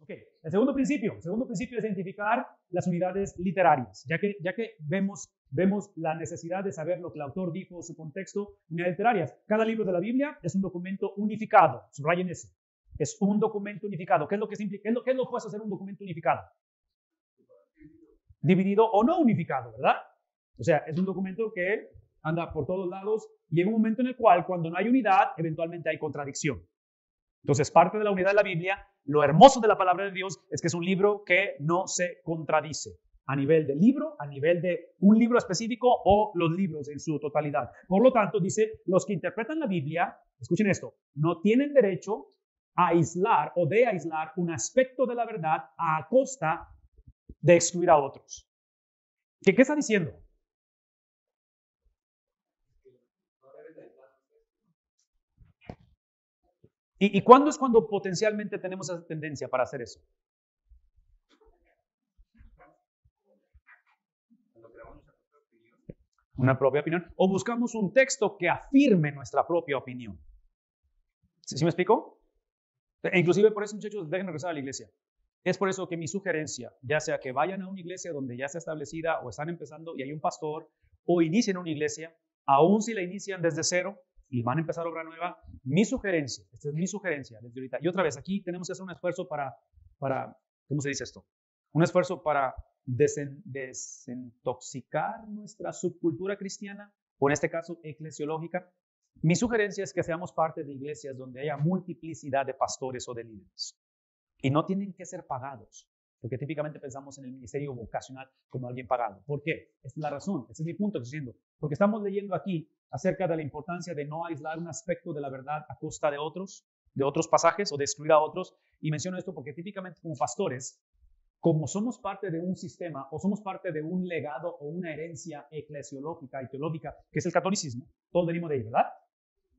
Ok, el segundo principio es identificar las unidades literarias, ya que vemos la necesidad de saber lo que el autor dijo, su contexto, unidades literarias. Cada libro de la Biblia es un documento unificado, subrayen eso, es un documento unificado. ¿Qué es lo que implica? ¿Qué es lo opuesto a ser un documento unificado? Dividido o no unificado, ¿verdad? O sea, es un documento que anda por todos lados y llega un momento en el cual, cuando no hay unidad, eventualmente hay contradicción. Entonces, parte de la unidad de la Biblia, lo hermoso de la palabra de Dios es que es un libro que no se contradice a nivel de libro, a nivel de un libro específico o los libros en su totalidad. Por lo tanto, dice, los que interpretan la Biblia, escuchen esto, no tienen derecho a aislar o de aislar un aspecto de la verdad a costa de excluir a otros. ¿Qué está diciendo? ¿Y cuándo es cuando potencialmente tenemos esa tendencia para hacer eso? Una propia opinión. O buscamos un texto que afirme nuestra propia opinión. ¿Sí me explico? E inclusive por eso, muchachos, dejen regresar a la iglesia. Es por eso que mi sugerencia, ya sea que vayan a una iglesia donde ya está establecida o están empezando y hay un pastor, o inicien una iglesia, aun si la inician desde cero y van a empezar obra nueva, mi sugerencia, esta es mi sugerencia desde ahorita. Y otra vez, aquí tenemos que hacer un esfuerzo para ¿cómo se dice esto? Un esfuerzo para desintoxicar nuestra subcultura cristiana, o en este caso eclesiológica. Mi sugerencia es que seamos parte de iglesias donde haya multiplicidad de pastores o de líderes. Y no tienen que ser pagados, porque típicamente pensamos en el ministerio vocacional como alguien pagado. ¿Por qué? Esta es la razón, ese es mi punto que estoy diciendo. Porque estamos leyendo aquí acerca de la importancia de no aislar un aspecto de la verdad a costa de otros pasajes o de excluir a otros. Y menciono esto porque típicamente como pastores, como somos parte de un sistema o somos parte de un legado o una herencia eclesiológica y teológica, que es el catolicismo, todos venimos de ahí, ¿verdad?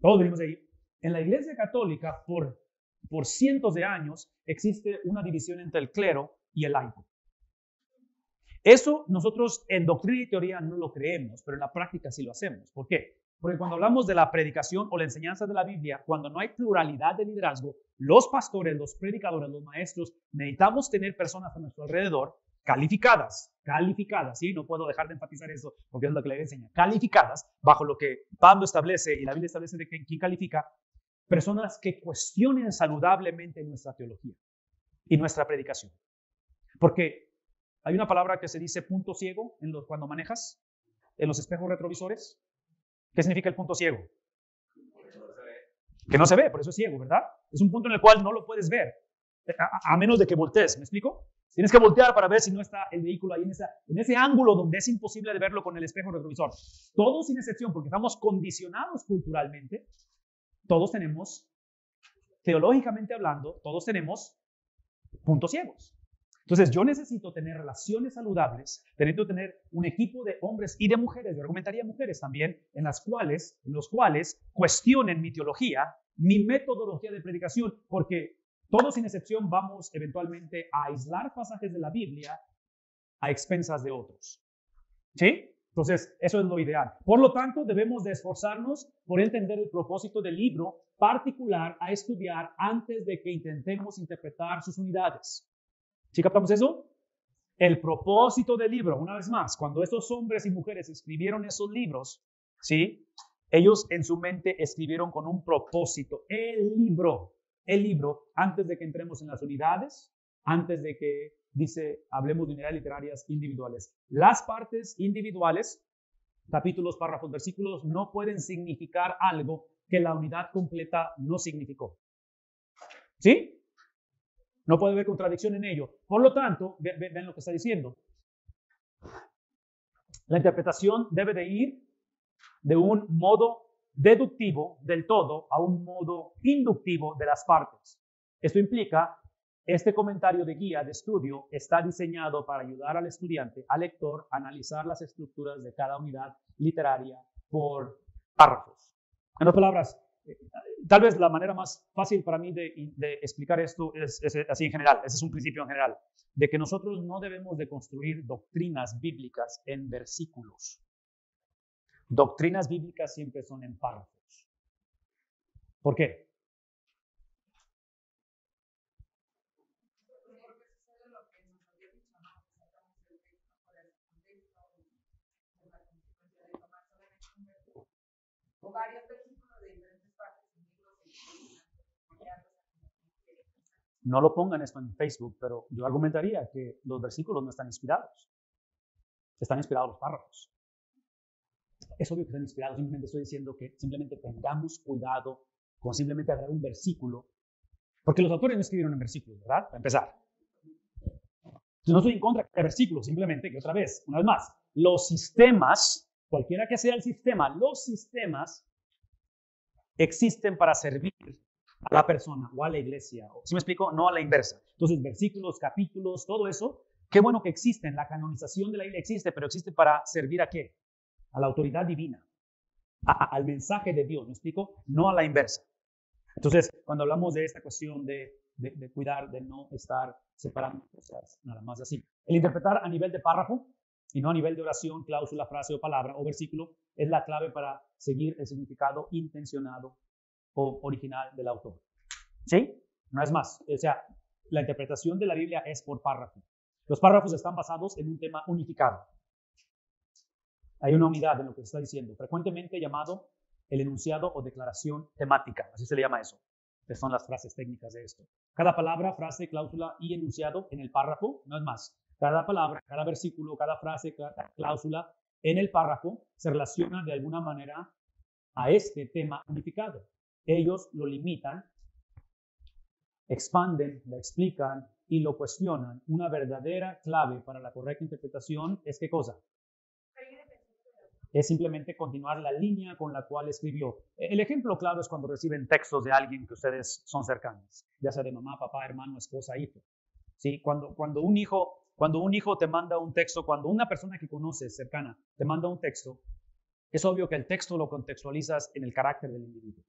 Todos venimos de ahí. En la iglesia católica, por cientos de años, existe una división entre el clero y el laico. Eso nosotros en doctrina y teoría no lo creemos, pero en la práctica sí lo hacemos. ¿Por qué? Porque cuando hablamos de la predicación o la enseñanza de la Biblia, cuando no hay pluralidad de liderazgo, los pastores, los predicadores, los maestros, necesitamos tener personas a nuestro alrededor calificadas, ¿sí? No puedo dejar de enfatizar eso porque es lo que le enseña. Calificadas, bajo lo que Pablo establece y la Biblia establece de quién califica, personas que cuestionen saludablemente nuestra teología y nuestra predicación. Porque hay una palabra que se dice punto ciego cuando manejas en los espejos retrovisores. ¿Qué significa el punto ciego? Que no se ve, por eso es ciego, ¿verdad? Es un punto en el cual no lo puedes ver, a menos de que voltees, ¿me explico? Tienes que voltear para ver si no está el vehículo ahí en ese ángulo donde es imposible de verlo con el espejo retrovisor. Todos sin excepción, porque estamos condicionados culturalmente, todos tenemos, teológicamente hablando, todos tenemos puntos ciegos. Entonces, yo necesito tener relaciones saludables, necesito tener un equipo de hombres y de mujeres, yo argumentaría mujeres también, en los cuales cuestionen mi teología, mi metodología de predicación, porque todos sin excepción vamos eventualmente a aislar pasajes de la Biblia a expensas de otros. ¿Sí? Entonces, eso es lo ideal. Por lo tanto, debemos de esforzarnos por entender el propósito del libro particular a estudiar antes de que intentemos interpretar sus unidades. ¿Sí captamos eso? El propósito del libro, una vez más, cuando estos hombres y mujeres escribieron esos libros, ¿sí? Ellos en su mente escribieron con un propósito. El libro, antes de que entremos en las unidades, antes de que hablemos de unidades literarias individuales. Las partes individuales, capítulos, párrafos, versículos, no pueden significar algo que la unidad completa no significó. ¿Sí? No puede haber contradicción en ello. Por lo tanto, ven lo que está diciendo. La interpretación debe de ir de un modo deductivo del todo a un modo inductivo de las partes. Esto implica, este comentario de guía de estudio está diseñado para ayudar al estudiante, al lector, a analizar las estructuras de cada unidad literaria por párrafos. En otras palabras, tal vez la manera más fácil para mí de explicar esto es así en general, ese es un principio en general, de que nosotros no debemos de construir doctrinas bíblicas en versículos. Doctrinas bíblicas siempre son en párrafos. ¿Por qué? O varios versículos de diferentes partes del libro. No lo pongan esto en Facebook, pero yo argumentaría que los versículos no están inspirados. Están inspirados los párrafos. Es obvio que están inspirados. Simplemente estoy diciendo que simplemente tengamos cuidado con simplemente agarrar un versículo. Porque los autores no escribieron en versículos, ¿verdad? Para empezar. Entonces, no estoy en contra de versículos, simplemente que otra vez, una vez más, los sistemas, cualquiera que sea el sistema, los sistemas existen para servir a la persona o a la iglesia. ¿Sí me explico? No a la inversa. Entonces, versículos, capítulos, todo eso, qué bueno que existen. La canonización de la Biblia existe, pero existe para servir ¿a qué? A la autoridad divina, al mensaje de Dios, ¿me explico? No a la inversa. Entonces, cuando hablamos de esta cuestión de cuidar, de no estar separando cosas, nada más así. El interpretar a nivel de párrafo y no a nivel de oración, cláusula, frase o palabra o versículo es la clave para seguir el significado intencionado o original del autor. ¿Sí? No es más. O sea, la interpretación de la Biblia es por párrafo. Los párrafos están basados en un tema unificado. Hay una unidad en lo que se está diciendo, frecuentemente llamado el enunciado o declaración temática. Así se le llama eso, que son las frases técnicas de esto. Cada palabra, frase, cláusula y enunciado en el párrafo, no es más. Cada palabra, cada versículo, cada frase, cada cláusula en el párrafo se relaciona de alguna manera a este tema unificado. Ellos lo limitan, expanden, lo explican y lo cuestionan. Una verdadera clave para la correcta interpretación es ¿qué cosa? Es simplemente continuar la línea con la cual escribió. El ejemplo claro es cuando reciben textos de alguien que ustedes son cercanos, ya sea de mamá, papá, hermano, esposa, hijo. ¿Sí? Cuando un hijo te manda un texto, cuando una persona que conoces cercana te manda un texto, es obvio que el texto lo contextualizas en el carácter del individuo.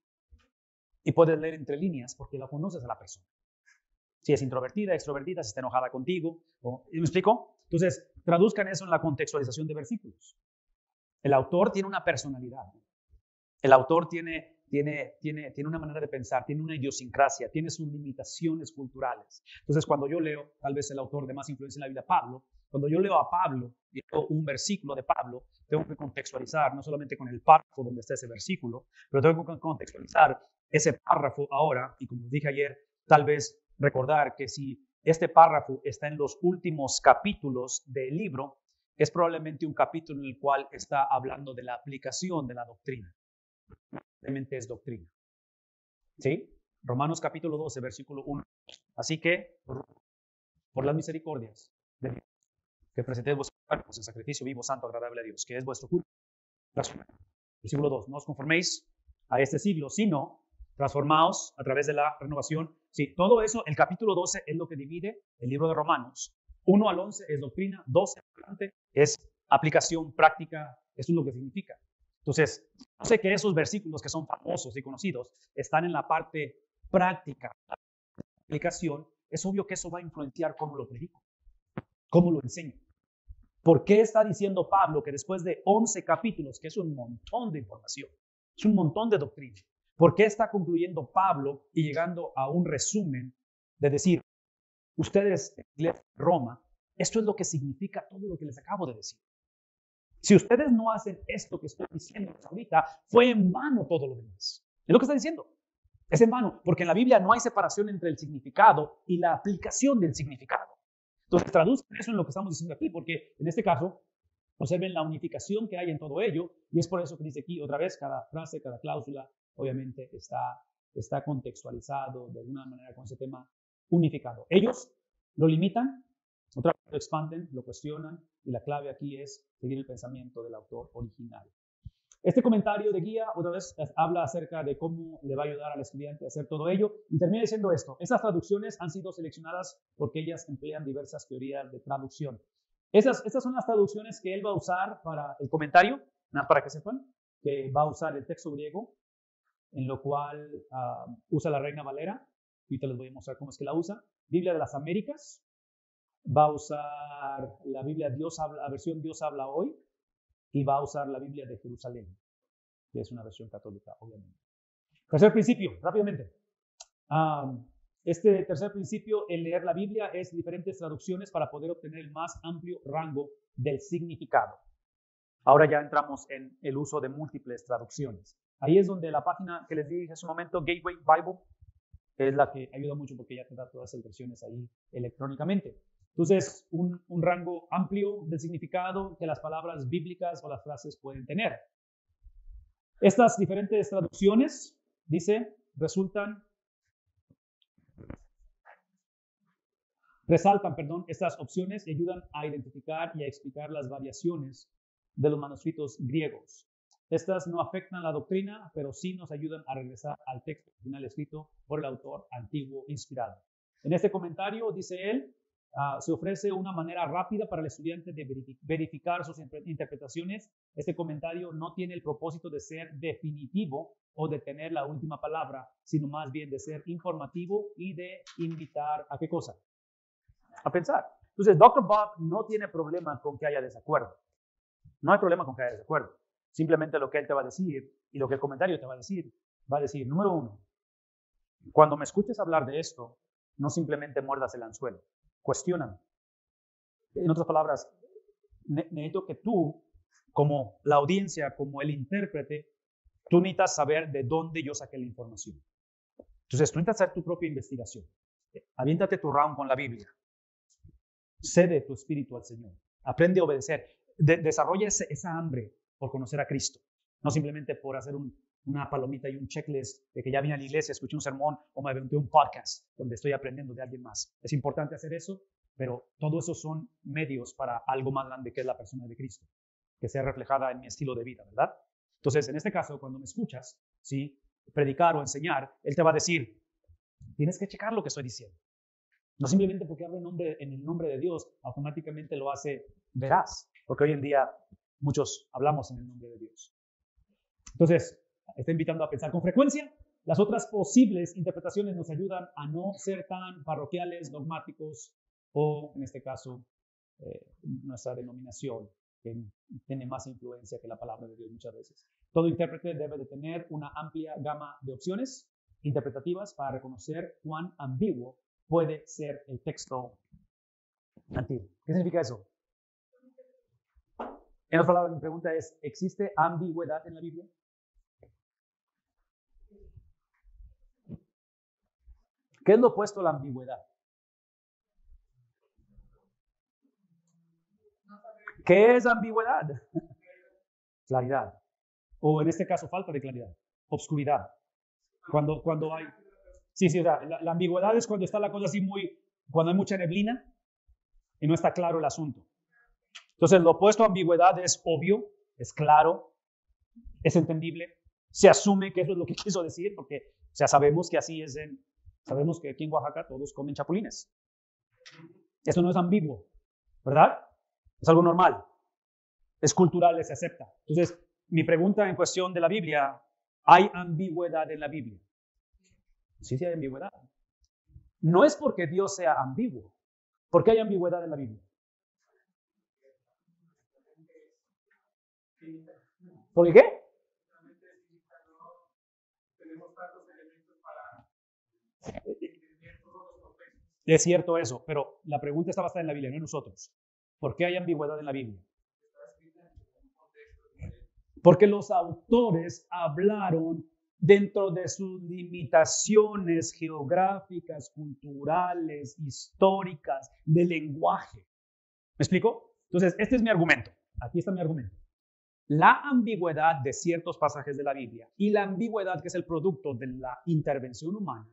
Y puedes leer entre líneas porque la conoces a la persona. Si es introvertida, extrovertida, si está enojada contigo. ¿Me explico? Entonces, traduzcan eso en la contextualización de versículos. El autor tiene una personalidad. El autor tiene una manera de pensar, tiene una idiosincrasia, tiene sus limitaciones culturales. Entonces, cuando yo leo, tal vez el autor de más influencia en la Biblia, Pablo, cuando yo leo a Pablo, y leo un versículo de Pablo, tengo que contextualizar, no solamente con el párrafo donde está ese versículo, pero tengo que contextualizar ese párrafo ahora, y como dije ayer, tal vez recordar que si este párrafo está en los últimos capítulos del libro, es probablemente un capítulo en el cual está hablando de la aplicación de la doctrina. Realmente es doctrina. ¿Sí? Romanos capítulo 12, versículo 1. Así que, por las misericordias de Dios, que presentéis vuestros cuerpos en sacrificio vivo, santo, agradable a Dios, que es vuestro culto. Versículo 2. No os conforméis a este siglo, sino transformaos a través de la renovación. Sí, todo eso, el capítulo 12 es lo que divide el libro de Romanos. 1 al 11 es doctrina, 12 adelante es aplicación práctica, eso es lo que significa. Entonces, no sé que esos versículos que son famosos y conocidos están en la parte práctica, la aplicación, es obvio que eso va a influenciar cómo lo predico, cómo lo enseño. ¿Por qué está diciendo Pablo que después de 11 capítulos, que es un montón de información, es un montón de doctrina, por qué está concluyendo Pablo y llegando a un resumen de decir, ustedes, Roma, esto es lo que significa todo lo que les acabo de decir. Si ustedes no hacen esto que estoy diciendo ahorita, fue en vano todo lo demás. Es lo que está diciendo. Es en vano, porque en la Biblia no hay separación entre el significado y la aplicación del significado. Entonces, traduzcan eso en lo que estamos diciendo aquí, porque en este caso, observen la unificación que hay en todo ello, y es por eso que dice aquí otra vez, cada frase, cada cláusula, obviamente está contextualizado de alguna manera con ese tema unificado. Ellos lo limitan, otra vez lo expanden, lo cuestionan, y la clave aquí es seguir el pensamiento del autor original. Este comentario de guía, otra vez, habla acerca de cómo le va a ayudar al estudiante a hacer todo ello, y termina diciendo esto: estas traducciones han sido seleccionadas porque ellas emplean diversas teorías de traducción. Estas son las traducciones que él va a usar para el comentario, nada para que sepan, que va a usar el texto griego, en lo cual usa la Reina Valera, y te les voy a mostrar cómo es que la usa. Biblia de las Américas, va a usar la Biblia la versión Dios habla hoy, y va a usar la Biblia de Jerusalén, que es una versión católica, obviamente. Tercer principio, rápidamente. Este tercer principio en leer la Biblia es diferentes traducciones para poder obtener el más amplio rango del significado. Ahora ya entramos en el uso de múltiples traducciones. Ahí es donde la página que les dije hace un momento, Gateway Bible, es la que ayuda mucho porque ya te da todas las versiones ahí electrónicamente. Entonces, un rango amplio de significado que las palabras bíblicas o las frases pueden tener. Estas diferentes traducciones, dice, resaltan estas opciones y ayudan a identificar y a explicar las variaciones de los manuscritos griegos. Estas no afectan la doctrina, pero sí nos ayudan a regresar al texto original escrito por el autor antiguo inspirado. En este comentario, dice él, se ofrece una manera rápida para el estudiante de verificar sus interpretaciones. Este comentario no tiene el propósito de ser definitivo o de tener la última palabra, sino más bien de ser informativo y de invitar a ¿qué cosa? A pensar. Entonces, Dr. Bob no tiene problema con que haya desacuerdo. No hay problema con que haya desacuerdo. Simplemente lo que él te va a decir y lo que el comentario te va a decir, número uno, cuando me escuches hablar de esto, no simplemente muerdas el anzuelo, cuestióname. En otras palabras, necesito que tú, como la audiencia, como el intérprete, tú necesitas saber de dónde yo saqué la información. Entonces, tú necesitas hacer tu propia investigación. Aviéntate tu round con la Biblia. Cede tu espíritu al Señor. Aprende a obedecer. Desarrolla esa hambre por conocer a Cristo. No simplemente por hacer una palomita y un checklist de que ya vine a la iglesia, escuché un sermón o me aventé un podcast donde estoy aprendiendo de alguien más. Es importante hacer eso, pero todo eso son medios para algo más grande que es la persona de Cristo, que sea reflejada en mi estilo de vida, ¿verdad? Entonces, en este caso, cuando me escuchas, ¿sí? Predicar o enseñar, Él te va a decir, tienes que checar lo que estoy diciendo. No simplemente porque hablo en el nombre de Dios, automáticamente lo hace veraz, porque hoy en día muchos hablamos en el nombre de Dios. Entonces, está invitando a pensar con frecuencia. Las otras posibles interpretaciones nos ayudan a no ser tan parroquiales, dogmáticos o, en este caso, nuestra denominación, que tiene más influencia que la palabra de Dios muchas veces. Todo intérprete debe de tener una amplia gama de opciones interpretativas para reconocer cuán ambiguo puede ser el texto antiguo. ¿Qué significa eso? En otras palabras, mi pregunta es, ¿existe ambigüedad en la Biblia? ¿Qué es lo opuesto a la ambigüedad? ¿Qué es ambigüedad? Claridad. O en este caso, falta de claridad. Obscuridad. Cuando hay... Sí, o sea, la ambigüedad es cuando está la cosa así cuando hay mucha neblina y no está claro el asunto. Entonces, lo opuesto a ambigüedad es obvio, es claro, es entendible. Se asume que eso es lo que quiso decir, porque sabemos que así es sabemos que aquí en Oaxaca todos comen chapulines. Eso no es ambiguo, ¿verdad? Es algo normal. Es cultural, se acepta. Entonces, mi pregunta en cuestión de la Biblia, ¿hay ambigüedad en la Biblia? Sí hay ambigüedad. No es porque Dios sea ambiguo. ¿Por qué hay ambigüedad en la Biblia? ¿Por qué? Es cierto eso, pero la pregunta está basada en la Biblia, no en nosotros. ¿Por qué hay ambigüedad en la Biblia? Porque los autores hablaron dentro de sus limitaciones geográficas, culturales, históricas, de lenguaje. ¿Me explico? Entonces, este es mi argumento. Aquí está mi argumento. La ambigüedad de ciertos pasajes de la Biblia y la ambigüedad que es el producto de la intervención humana,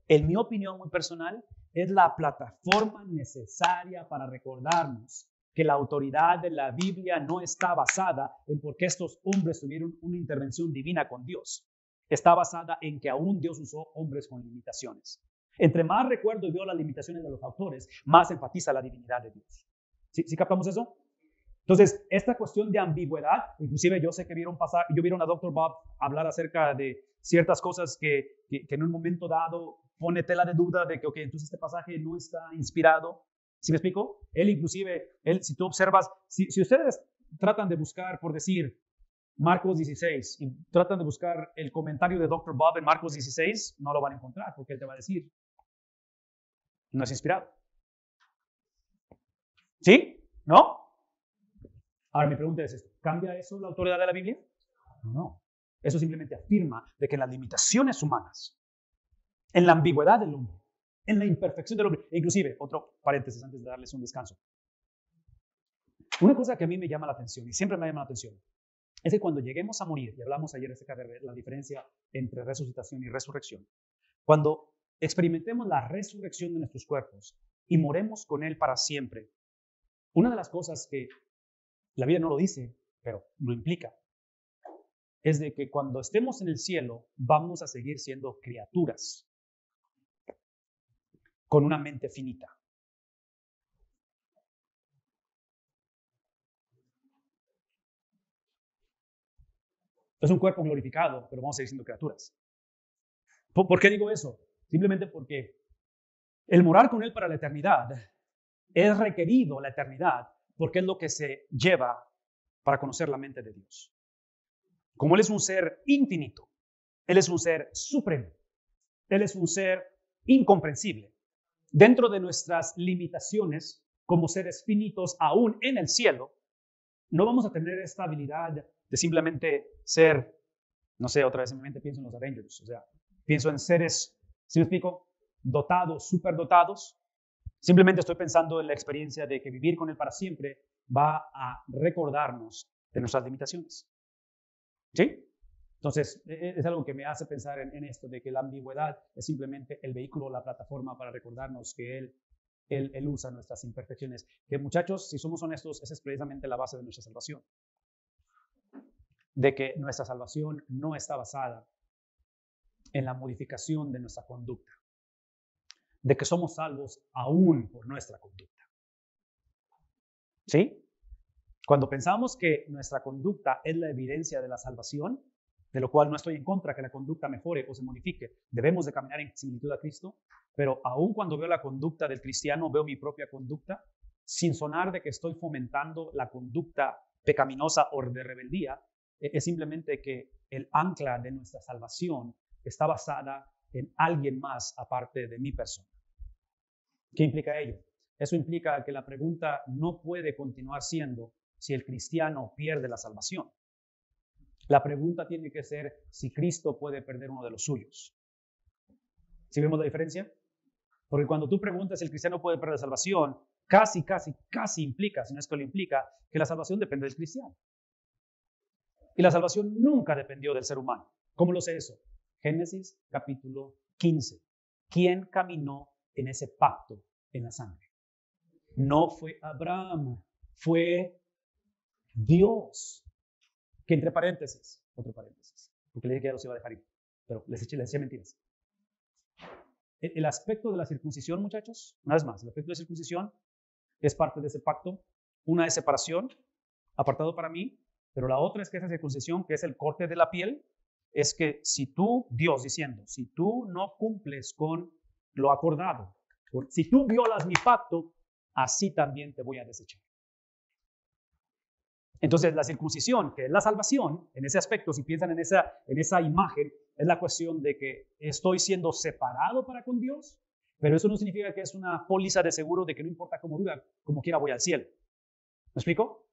en mi opinión muy personal, es la plataforma necesaria para recordarnos que la autoridad de la Biblia no está basada en por qué estos hombres tuvieron una intervención divina con Dios. Está basada en que aún Dios usó hombres con limitaciones. Entre más recuerdo y veo las limitaciones de los autores, más enfatiza la divinidad de Dios. ¿Sí captamos eso? Entonces, esta cuestión de ambigüedad, inclusive yo sé que yo vieron a Dr. Bob hablar acerca de ciertas cosas que en un momento dado pone tela de duda de que, entonces este pasaje no está inspirado. ¿Sí me explico? Si tú observas, si ustedes tratan de buscar, por decir, Marcos 16, y tratan de buscar el comentario de Dr. Bob en Marcos 16, no lo van a encontrar, porque él te va a decir, no es inspirado. ¿Sí? ¿No? Ahora mi pregunta es esto, ¿cambia eso la autoridad de la Biblia? No. Eso simplemente afirma de que en las limitaciones humanas, en la ambigüedad del hombre, en la imperfección del hombre, e inclusive, otro paréntesis antes de darles un descanso. Una cosa que a mí me llama la atención, y siempre me llama la atención, es que cuando lleguemos a morir, y hablamos ayer acerca de la diferencia entre resucitación y resurrección, cuando experimentemos la resurrección de nuestros cuerpos y moremos con Él para siempre, una de las cosas que la Biblia no lo dice, pero lo implica, es de que cuando estemos en el cielo vamos a seguir siendo criaturas con una mente finita. Es un cuerpo glorificado, pero vamos a seguir siendo criaturas. ¿Por qué digo eso? Simplemente porque el morar con Él para la eternidad es requerido la eternidad porque es lo que se lleva para conocer la mente de Dios. Como Él es un ser infinito, Él es un ser supremo, Él es un ser incomprensible. Dentro de nuestras limitaciones como seres finitos aún en el cielo, no vamos a tener esta habilidad de simplemente ser, no sé, otra vez en mi mente pienso en los Avengers, o sea, pienso en seres, ¿sí me explico? Dotados, superdotados. Simplemente estoy pensando en la experiencia de que vivir con Él para siempre va a recordarnos de nuestras limitaciones. ¿Sí? Entonces, es algo que me hace pensar en esto, de que la ambigüedad es simplemente el vehículo, la plataforma para recordarnos que Él usa nuestras imperfecciones. Que muchachos, si somos honestos, esa es precisamente la base de nuestra salvación. De que nuestra salvación no está basada en la modificación de nuestra conducta. De que somos salvos aún por nuestra conducta. ¿Sí? Cuando pensamos que nuestra conducta es la evidencia de la salvación, de lo cual no estoy en contra que la conducta mejore o se modifique, debemos de caminar en similitud a Cristo, pero aún cuando veo la conducta del cristiano, veo mi propia conducta, sin sonar de que estoy fomentando la conducta pecaminosa o de rebeldía, es simplemente que el ancla de nuestra salvación está basada en alguien más aparte de mi persona. ¿Qué implica ello? Eso implica que la pregunta no puede continuar siendo si el cristiano pierde la salvación. La pregunta tiene que ser si Cristo puede perder uno de los suyos. ¿Sí vemos la diferencia? Porque cuando tú preguntas si el cristiano puede perder la salvación, casi implica, si no es que lo implica, que la salvación depende del cristiano. Y la salvación nunca dependió del ser humano. ¿Cómo lo sé eso? Génesis capítulo 15. ¿Quién caminó en ese pacto en la sangre? No fue Abraham, fue Dios. Que entre paréntesis, otro paréntesis, porque le dije que ya los iba a dejar ir, pero les eché mentiras. El aspecto de la circuncisión, muchachos, una vez más, el aspecto de la circuncisión es parte de ese pacto. Una es separación, apartado para mí, pero la otra es que esa circuncisión, que es el corte de la piel, es que si tú, Dios diciendo, si tú no cumples con lo acordado, si tú violas mi pacto, así también te voy a desechar. Entonces, la circuncisión, que es la salvación, en ese aspecto, si piensan en esa imagen, es la cuestión de que estoy siendo separado para con Dios, pero eso no significa que es una póliza de seguro de que no importa cómo viva, como quiera voy al cielo. ¿Me explico?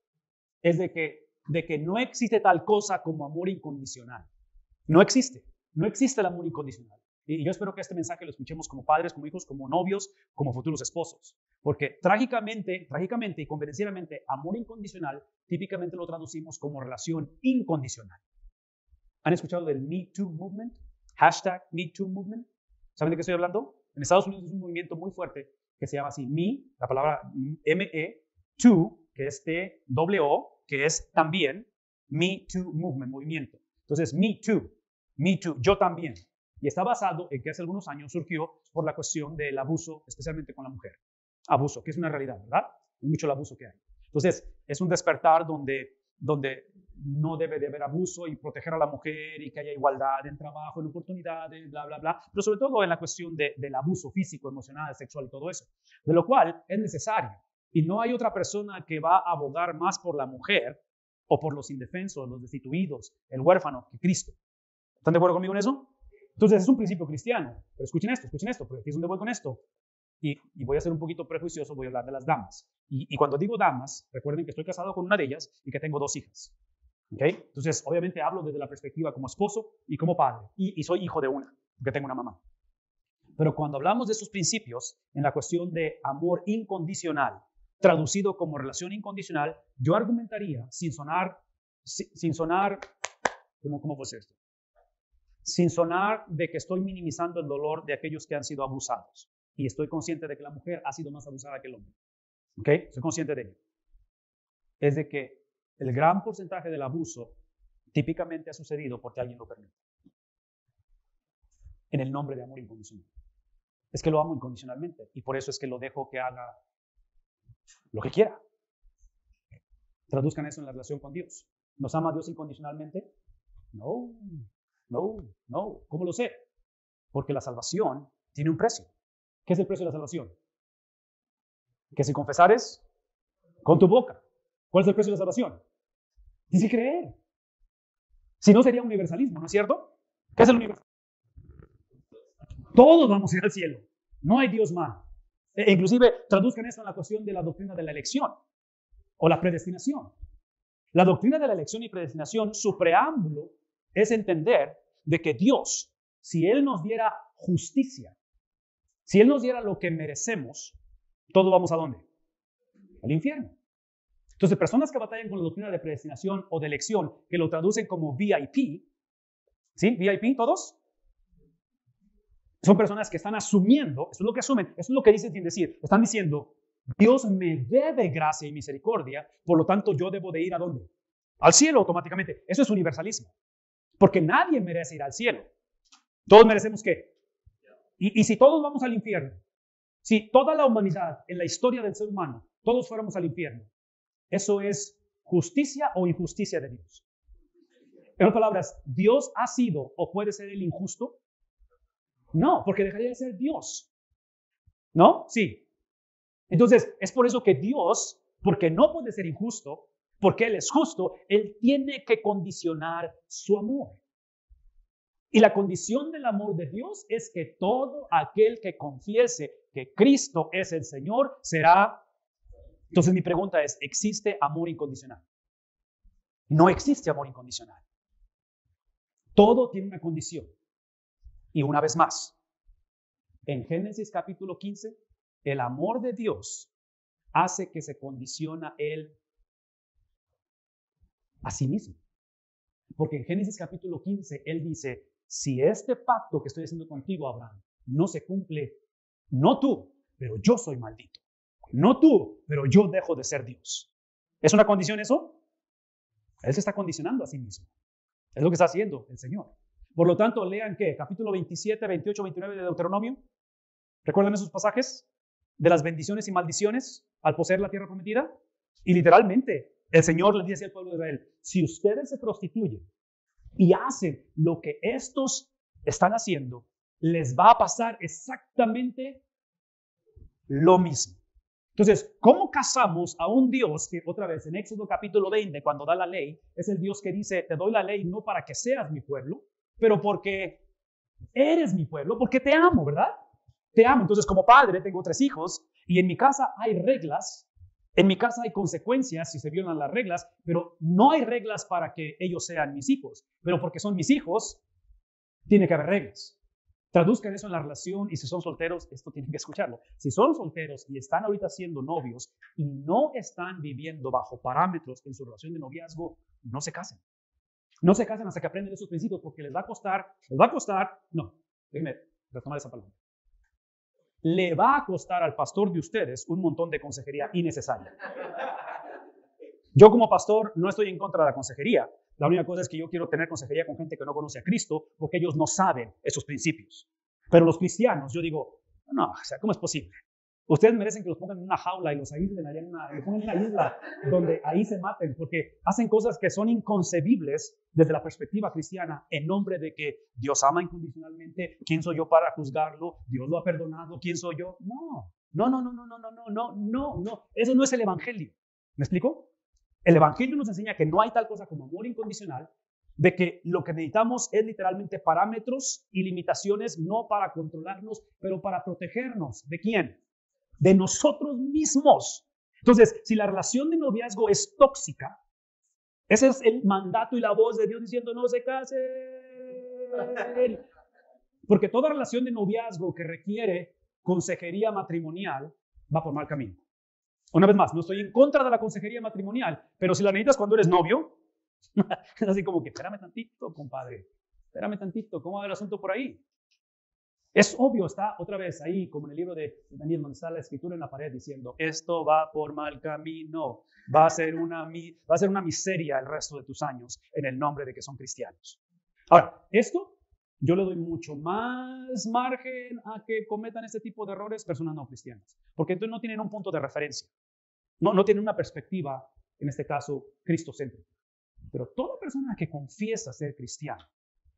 Es de que no existe tal cosa como amor incondicional. No existe el amor incondicional. Y yo espero que este mensaje lo escuchemos como padres, como hijos, como novios, como futuros esposos. Porque trágicamente y convenencieramente, amor incondicional típicamente lo traducimos como relación incondicional. ¿Han escuchado del Me Too Movement? Hashtag Me Too Movement. ¿Saben de qué estoy hablando? En Estados Unidos es un movimiento muy fuerte que se llama así, Me, la palabra M-E, Too, que es T-O-O, que es también Me Too Movement, movimiento. Entonces, Me Too, yo también. Y está basado en que hace algunos años surgió por la cuestión del abuso, especialmente con la mujer. Abuso, que es una realidad, ¿verdad? Mucho el abuso que hay. Entonces, es un despertar donde no debe de haber abuso y proteger a la mujer y que haya igualdad en trabajo, en oportunidades, bla, bla, bla. Pero sobre todo en la cuestión del abuso físico, emocional, sexual y todo eso. De lo cual es necesario. Y no hay otra persona que va a abogar más por la mujer o por los indefensos, los destituidos, el huérfano, que Cristo. ¿Están de acuerdo conmigo en eso? Entonces es un principio cristiano. Pero escuchen esto, porque aquí es donde voy con esto. y voy a ser un poquito prejuicioso, voy a hablar de las damas. Y cuando digo damas, recuerden que estoy casado con una de ellas y que tengo 2 hijas. ¿Okay? Entonces, obviamente hablo desde la perspectiva como esposo y como padre. Y soy hijo de una, porque tengo una mamá. Pero cuando hablamos de esos principios, en la cuestión de amor incondicional, traducido como relación incondicional, yo argumentaría sin sonar, ¿cómo puede ser esto? Sin sonar de que estoy minimizando el dolor de aquellos que han sido abusados. Y estoy consciente de que la mujer ha sido más abusada que el hombre. ¿Ok? Estoy consciente de ello. Es de que el gran porcentaje del abuso típicamente ha sucedido porque alguien lo permite. En el nombre de amor incondicional. Es que lo amo incondicionalmente y por eso es que lo dejo que haga lo que quiera. Traduzcan eso en la relación con Dios. ¿Nos ama Dios incondicionalmente? No. ¿Cómo lo sé? Porque la salvación tiene un precio. ¿Qué es el precio de la salvación? Que si confesares con tu boca. ¿Cuál es el precio de la salvación? Tienes que creer. Si no, sería universalismo, ¿no es cierto? ¿Qué es el universalismo? Todos vamos a ir al cielo. No hay Dios malo. Inclusive, traduzcan esto en la cuestión de la doctrina de la elección o la predestinación. La doctrina de la elección y predestinación, su preámbulo es entender de que Dios, si Él nos diera justicia, si Él nos diera lo que merecemos, todos vamos ¿a dónde? Al infierno. Entonces, personas que batallan con la doctrina de predestinación o de elección, que lo traducen como VIP, ¿sí? VIP, ¿todos? Son personas que están asumiendo, eso es lo que asumen, eso es lo que dicen sin decir. Están diciendo, Dios me debe gracia y misericordia, por lo tanto yo debo de ir ¿a dónde? Al cielo automáticamente. Eso es universalismo. Porque nadie merece ir al cielo. Todos merecemos ¿qué? Y si todos vamos al infierno, si toda la humanidad en la historia del ser humano, todos fuéramos al infierno, ¿eso es justicia o injusticia de Dios? En otras palabras, ¿Dios ha sido o puede ser el injusto? No, porque dejaría de ser Dios. ¿No? Sí. Entonces, es por eso que Dios, porque no puede ser injusto, porque Él es justo, Él tiene que condicionar su amor. Y la condición del amor de Dios es que todo aquel que confiese que Cristo es el Señor será. Entonces mi pregunta es, ¿existe amor incondicional? No existe amor incondicional. Todo tiene una condición. Y una vez más, en Génesis capítulo 15, el amor de Dios hace que se condiciona Él a sí mismo. Porque en Génesis capítulo 15, Él dice, si este pacto que estoy haciendo contigo, Abraham, no se cumple, no tú, pero yo soy maldito. No tú, pero yo dejo de ser Dios. ¿Es una condición eso? Él se está condicionando a sí mismo. Es lo que está haciendo el Señor. Por lo tanto, lean ¿qué? Capítulo 27, 28, 29 de Deuteronomio. ¿Recuerdan esos pasajes? De las bendiciones y maldiciones al poseer la tierra prometida. Y literalmente, el Señor le dice al pueblo de Israel, si ustedes se prostituyen y hacen lo que estos están haciendo, les va a pasar exactamente lo mismo. Entonces, ¿cómo casamos a un Dios que otra vez en Éxodo capítulo 20, cuando da la ley, es el Dios que dice, te doy la ley no para que seas mi pueblo, pero porque eres mi pueblo, porque te amo, ¿verdad? Te amo. Entonces, como padre, tengo 3 hijos y en mi casa hay reglas, en mi casa hay consecuencias si se violan las reglas, pero no hay reglas para que ellos sean mis hijos. Pero porque son mis hijos, tiene que haber reglas. Traduzcan eso en la relación y si son solteros, esto tienen que escucharlo. Si son solteros y están ahorita siendo novios y no están viviendo bajo parámetros en su relación de noviazgo, no se casen. No se casen hasta que aprendan esos principios porque les va a costar, no, déjenme retomar esa palabra. Le va a costar al pastor de ustedes un montón de consejería innecesaria. Yo como pastor no estoy en contra de la consejería. La única cosa es que yo quiero tener consejería con gente que no conoce a Cristo porque ellos no saben esos principios. Pero los cristianos, yo digo, no, o sea, ¿cómo es posible? Ustedes merecen que los pongan en una jaula y los aíslen allá los pongan en una isla donde ahí se maten porque hacen cosas que son inconcebibles desde la perspectiva cristiana en nombre de que Dios ama incondicionalmente. ¿Quién soy yo para juzgarlo? Dios lo ha perdonado. ¿Quién soy yo? No. Eso no es el evangelio. ¿Me explico? El evangelio nos enseña que no hay tal cosa como amor incondicional, de que lo que necesitamos es literalmente parámetros y limitaciones, no para controlarnos, pero para protegernos. ¿De quién? de nosotros mismos. Entonces, si la relación de noviazgo es tóxica, ese es el mandato y la voz de Dios diciendo, no se casen. Porque toda relación de noviazgo que requiere consejería matrimonial va por mal camino. Una vez más, no estoy en contra de la consejería matrimonial, pero si la necesitas cuando eres novio, es así como que, espérame tantito, compadre, espérame tantito, ¿cómo va el asunto por ahí? Es obvio, está otra vez ahí, como en el libro de Daniel, donde está la escritura en la pared diciendo, esto va por mal camino, va a ser una miseria el resto de tus años en el nombre de que son cristianos. Ahora, esto yo le doy mucho más margen a que cometan este tipo de errores personas no cristianas, porque entonces no tienen un punto de referencia, no tienen una perspectiva, en este caso, cristocéntrica. Pero toda persona que confiesa ser cristiano,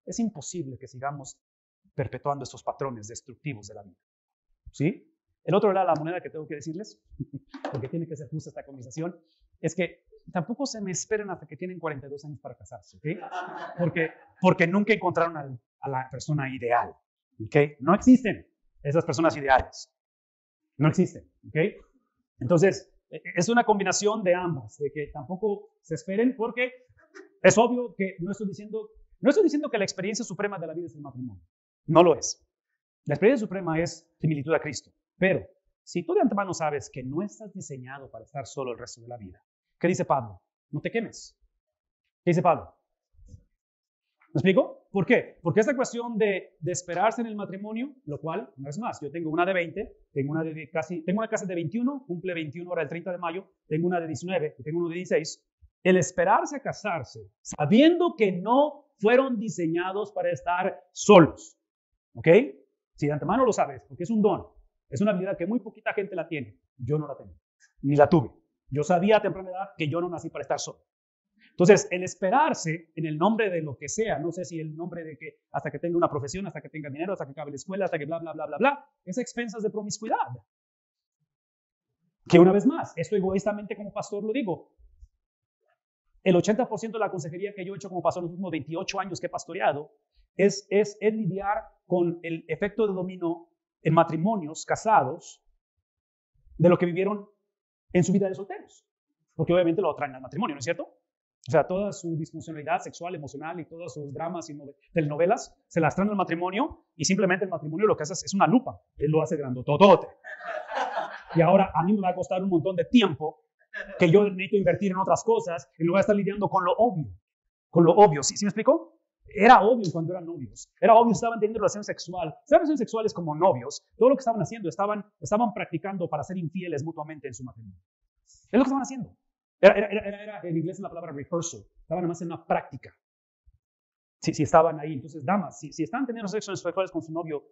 es imposible que sigamos perpetuando estos patrones destructivos de la vida. ¿Sí? El otro lado de la moneda que tengo que decirles, porque tiene que ser justa esta conversación, es que tampoco se me esperen hasta que tienen 42 años para casarse, ¿ok? Porque nunca encontraron a la persona ideal, ¿ok? No existen esas personas ideales. No existen, ¿ok? Entonces, es una combinación de ambas, de que tampoco se esperen, porque es obvio que no estoy diciendo que la experiencia suprema de la vida es el matrimonio. No lo es. La experiencia suprema es similitud a Cristo. Pero si tú de antemano sabes que no estás diseñado para estar solo el resto de la vida, ¿qué dice Pablo? No te quemes. ¿Qué dice Pablo? ¿Me explico? ¿Por qué? Porque esta cuestión de esperarse en el matrimonio, lo cual, no es más, yo tengo una de 20, tengo una casa de 21, cumple 21 ahora el 30 de mayo, tengo una de 19 y tengo uno de 16. El esperarse a casarse, sabiendo que no fueron diseñados para estar solos, ¿ok? Si de antemano lo sabes, porque es un don, es una habilidad que muy poquita gente la tiene, yo no la tengo, ni la tuve. Yo sabía a temprana edad que yo no nací para estar solo. Entonces, el esperarse en el nombre de lo que sea, no sé si el nombre de que hasta que tenga una profesión, hasta que tenga dinero, hasta que acabe la escuela, hasta que bla, bla, bla, bla, bla, es a expensas de promiscuidad. Que una vez más, esto egoístamente como pastor lo digo, el 80% de la consejería que yo he hecho como pastor en los últimos 28 años que he pastoreado es lidiar con el efecto de dominó en matrimonios casados de lo que vivieron en su vida de solteros. Porque obviamente lo traen al matrimonio, ¿no es cierto? O sea, toda su disfuncionalidad sexual, emocional y todos sus dramas y telenovelas se las traen al matrimonio y simplemente el matrimonio lo que hace es una lupa. Él lo hace grandototote. Y ahora a mí me va a costar un montón de tiempo que yo necesito invertir en otras cosas y luego voy a estar lidiando con lo obvio. Con lo obvio, ¿sí me explico? Era obvio cuando eran novios. Era obvio que estaban teniendo relación sexual. Relaciones sexuales como novios. Todo lo que estaban haciendo, estaban practicando para ser infieles mutuamente en su matrimonio. Es lo que estaban haciendo. Era en inglés la palabra rehearsal. Estaban además en una práctica. Si estaban ahí. Entonces, damas, si están teniendo relaciones sexuales con su novio,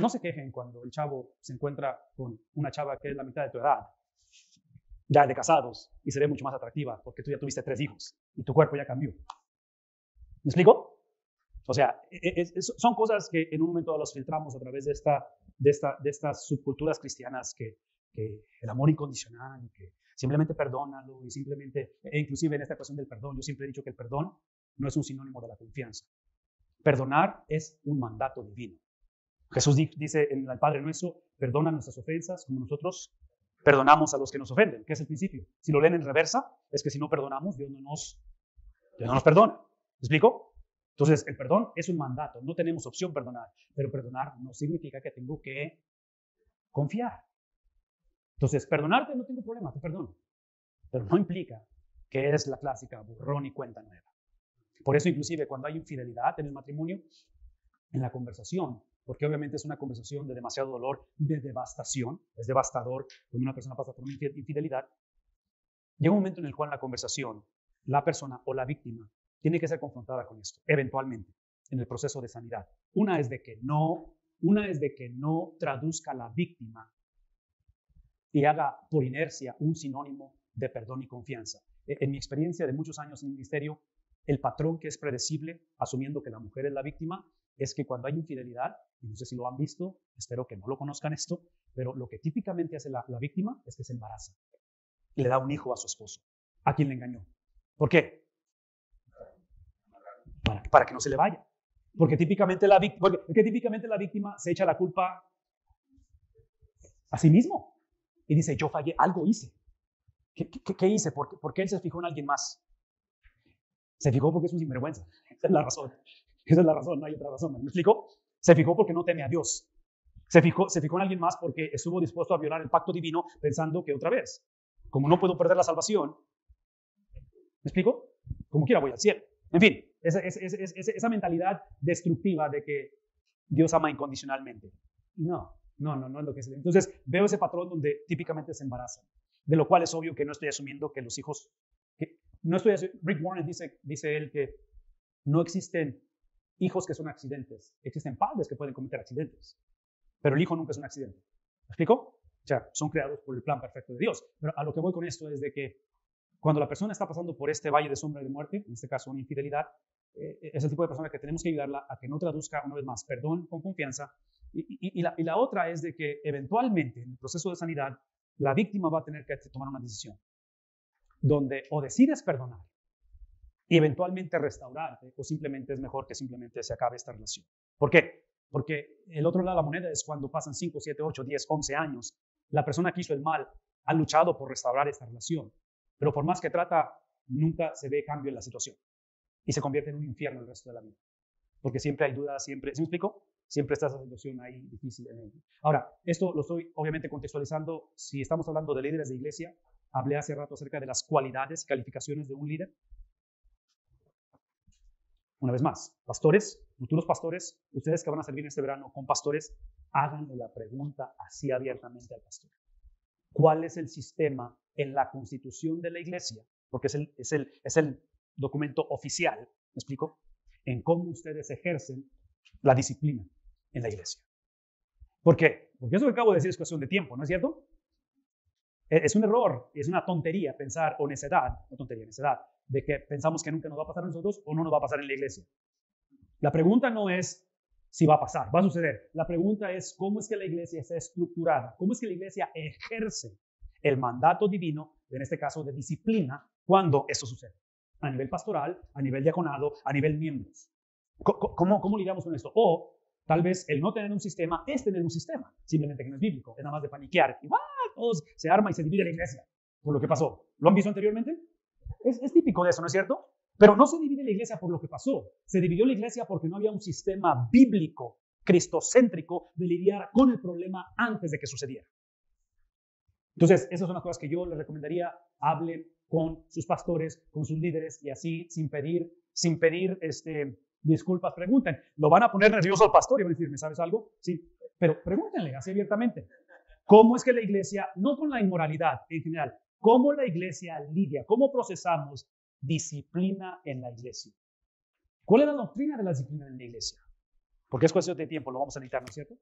no se quejen cuando el chavo se encuentra con una chava que es la mitad de tu edad, ya de casados, y se ve mucho más atractiva porque tú ya tuviste 3 hijos y tu cuerpo ya cambió. ¿Me explico? O sea, son cosas que en un momento los filtramos a través de estas subculturas cristianas que el amor incondicional, que simplemente perdónalo y simplemente, inclusive en esta cuestión del perdón, yo siempre he dicho que el perdón no es un sinónimo de la confianza. Perdonar es un mandato divino. Jesús dice en el Padre Nuestro, perdona nuestras ofensas como nosotros perdonamos a los que nos ofenden, que es el principio. Si lo leen en reversa, es que si no perdonamos, Dios no nos perdona. ¿Me explico? Entonces, el perdón es un mandato, no tenemos opción perdonar, pero perdonar no significa que tengo que confiar. Entonces, perdonarte no tengo problema, te perdono, pero no implica que eres la clásica borrón y cuenta nueva. Por eso, inclusive, cuando hay infidelidad en el matrimonio, en la conversación, porque obviamente es una conversación de demasiado dolor, de devastación, es devastador cuando una persona pasa por una infidelidad, llega un momento en el cual la conversación, la persona o la víctima tiene que ser confrontada con esto, eventualmente, en el proceso de sanidad. Una es de que no traduzca a la víctima y haga por inercia un sinónimo de perdón y confianza. En mi experiencia de muchos años en el ministerio, el patrón que es predecible, asumiendo que la mujer es la víctima, es que cuando hay infidelidad, y no sé si lo han visto, espero que no lo conozcan esto, pero lo que típicamente hace la víctima es que se embaraza y le da un hijo a su esposo, a quien le engañó. ¿Por qué? Para que no se le vaya. Porque típicamente la víctima se echa la culpa a sí mismo. y dice, yo fallé, algo hice. ¿Qué hice? ¿Por qué él se fijó en alguien más? Se fijó porque es un sinvergüenza. Esa es la razón. Esa es la razón, no hay otra razón. ¿Me explico? Se fijó porque no teme a Dios. Se fijó en alguien más porque estuvo dispuesto a violar el pacto divino pensando que otra vez, como no puedo perder la salvación, ¿me explico? Como quiera voy al cielo. En fin, esa mentalidad destructiva de que Dios ama incondicionalmente. No es lo que es. Entonces veo ese patrón donde típicamente se embarazan, de lo cual es obvio que no estoy asumiendo que los hijos, Rick Warren dice él que no existen hijos que son accidentes, existen padres que pueden cometer accidentes, pero el hijo nunca es un accidente. ¿Me explico? O sea, son creados por el plan perfecto de Dios. Pero a lo que voy con esto es de que cuando la persona está pasando por este valle de sombra y de muerte, en este caso una infidelidad, es el tipo de persona que tenemos que ayudarla a que no traduzca una vez más perdón con confianza. Y la otra es de que eventualmente en el proceso de sanidad la víctima va a tener que tomar una decisión donde o decides perdonar y eventualmente restaurarte o simplemente es mejor que simplemente se acabe esta relación. ¿Por qué? Porque el otro lado de la moneda es cuando pasan 5, 7, 8, 10, 11 años, la persona que hizo el mal ha luchado por restaurar esta relación, pero por más que trata, nunca se ve cambio en la situación y se convierte en un infierno el resto de la vida. Porque siempre hay dudas, siempre, ¿sí me explico? Siempre está esa situación ahí difícil en él. Ahora, esto lo estoy obviamente contextualizando. Si estamos hablando de líderes de iglesia, hablé hace rato acerca de las cualidades y calificaciones de un líder. Una vez más, pastores, futuros pastores, ustedes que van a servir este verano con pastores, háganle la pregunta así abiertamente al pastor. ¿Cuál es el sistema en la constitución de la iglesia? Porque es el documento oficial, ¿me explico? En cómo ustedes ejercen la disciplina en la iglesia. ¿Por qué? Porque eso que acabo de decir es cuestión de tiempo, ¿no es cierto? Es un error, es una tontería pensar, o necedad, de que pensamos que nunca nos va a pasar a nosotros o no nos va a pasar en la iglesia. La pregunta no es si va a pasar, va a suceder. La pregunta es cómo es que la iglesia está estructurada, cómo es que la iglesia ejerce el mandato divino, en este caso de disciplina, cuando eso sucede. A nivel pastoral, a nivel diaconado, a nivel miembros. ¿Cómo lidiamos con esto? O tal vez el no tener un sistema es tener un sistema, simplemente que no es bíblico, es nada más de paniquear. Y todos se arma y se divide la iglesia por lo que pasó. ¿Lo han visto anteriormente? Es típico de eso, ¿no es cierto? Pero no se divide la iglesia por lo que pasó. Se dividió la iglesia porque no había un sistema bíblico, cristocéntrico, de lidiar con el problema antes de que sucediera. Entonces, esas son las cosas que yo les recomendaría. Hablen con sus pastores, con sus líderes y así, sin pedir disculpas, pregunten. Lo van a poner nervioso al pastor y van a decir, ¿me sabes algo? Sí, pero pregúntenle así abiertamente. ¿Cómo es que la iglesia, no con la inmoralidad en general, cómo la iglesia lidia, cómo procesamos disciplina en la iglesia? ¿Cuál es la doctrina de la disciplina en la iglesia? Porque es cuestión de tiempo, lo vamos a necesitar, ¿no es cierto?